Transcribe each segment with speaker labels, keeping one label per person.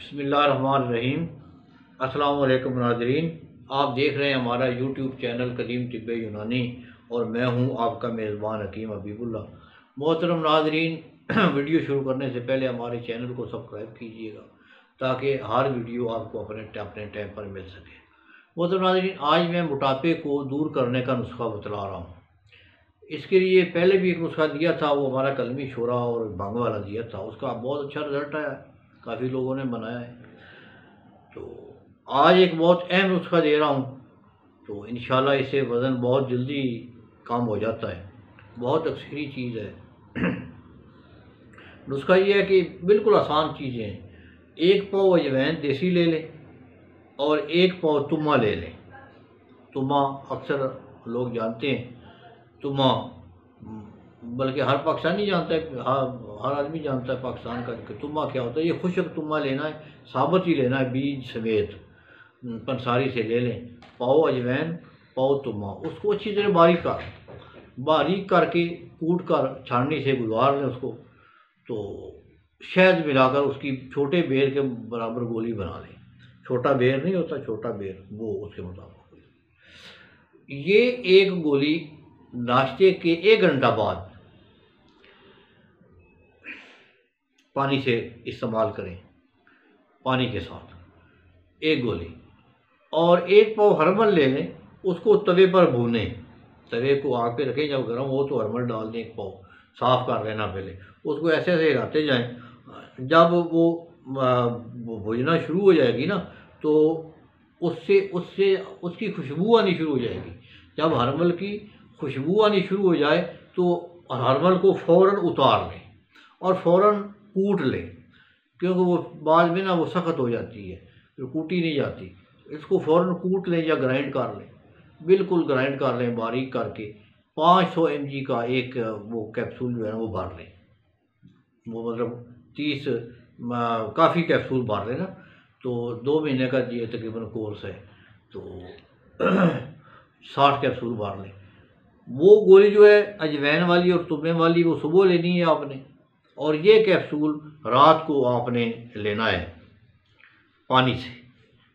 Speaker 1: बिस्मिल्लाहिर्रहमानिर्रहीम। अस्सलाम वालेकुम नाज़रीन, आप देख रहे हैं हमारा यूट्यूब चैनल कदीम तिब्बे यूनानी और मैं हूं आपका मेज़बान हकीम हबीबुल्लाह। मोहतरम नाज़रीन, वीडियो शुरू करने से पहले हमारे चैनल को सब्सक्राइब कीजिएगा ताकि हर वीडियो आपको अपने टाइम पर मिल सके। मोहतरम नाज़रीन, आज मैं मोटापे को दूर करने का नुस्खा बतला रहा हूँ। इसके लिए पहले भी एक नुस्खा दिया था, वो हमारा कलमी शोरा और भांग वाला दिया था, उसका बहुत अच्छा रिजल्ट आया, काफ़ी लोगों ने बनाया है। तो आज एक बहुत अहम नुस्खा दे रहा हूँ, तो इंशाल्लाह इससे वज़न बहुत जल्दी कम हो जाता है। बहुत अक्सरी चीज़ है। नुस्खा ये है कि बिल्कुल आसान चीज़ें हैं। 1 पाव अजवाइन देसी ले लें और 1 पाव तुम्मा ले लें। तुम्मा अक्सर लोग जानते हैं, तुम्मा बल्कि हर पाकिस्तानी जानता है, हर आदमी जानता है पाकिस्तान का कि तुम्मा क्या होता है। ये खुश्क तुम्मा लेना है, साबुत ही लेना है, बीज समेत पंसारी से ले लें। पाव अजवाइन, पाव तुम्मा, उसको अच्छी तरह बारीक करके कूट कर छाननी से गुजार लें उसको। तो शहद मिलाकर उसकी छोटे बेर के बराबर गोली बना लें। छोटा बेर नहीं होता, छोटा बेर, वो उसके मुताबिक। ये एक गोली नाश्ते के 1 घंटा बाद पानी से इस्तेमाल करें, पानी के साथ 1 गोली। और 1 पाव हरमल ले लें, उसको तवे पर भूनें। तवे को आग पे रखें, जब गर्म हो तो हरमल डाल दें 1 पाव, साफ़ कर लेना पहले। उसको ऐसे ऐसे हिलाते जाएं। जब वो भुजना शुरू हो जाएगी ना, तो उससे उसकी खुशबू आनी शुरू हो जाएगी। जब हरमल की खुशबू आनी शुरू हो जाए तो हरमल को फ़ौरन उतार लें और फ़ौरन कूट लें, क्योंकि वो बाद में ना वो सख्त हो जाती है, फिर कूटी नहीं जाती। इसको फ़ौरन कूट लें या ग्राइंड कर लें, बिल्कुल ग्राइंड कर लें बारीक करके। 500 mg का एक वो कैप्सूल जो है ना वो भर लें। वो मतलब 30 काफ़ी कैप्सूल भर लेना। तो 2 महीने का ये तकरीबन कोर्स है, तो 60 कैप्सूल भर लें। वो गोली जो है अजवाइन वाली और तुम्मे वाली, वो सुबह लेनी है आपने, और ये कैप्सूल रात को आपने लेना है पानी से,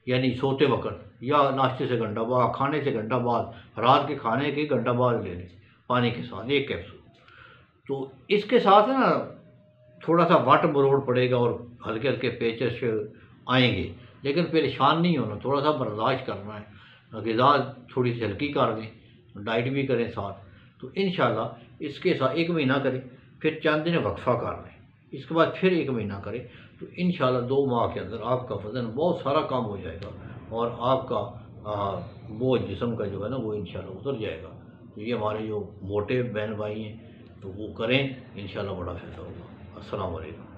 Speaker 1: यानी सोते वक्त या नाश्ते से घंटा बाद, खाने से घंटा बाद, रात के खाने के घंटा बाद ले लें पानी के साथ 1 कैप्सूल। तो इसके साथ ना थोड़ा सा वाट मरोड़ पड़ेगा और हल्के हल्के पेचश आएंगे, लेकिन परेशान नहीं होना, थोड़ा सा बर्दाश्त करना है। ग़िज़ा थोड़ी सी हल्की कर दें, डाइट भी करें साथ। तो इंशाल्लाह इसके साथ 1 महीना करें, फिर चंद दिन वक्फा कर लें, इसके बाद फिर 1 महीना करें। तो इंशाल्लाह 2 माह के अंदर आपका वज़न बहुत सारा कम हो जाएगा और आपका बोझ जिस्म का जो है ना वो इंशाल्लाह उतर जाएगा। तो ये हमारे जो मोटे बहन भाई हैं तो वो करें, इंशाल्लाह बड़ा फ़ायदा होगा। अस्सलाम वालेकुम।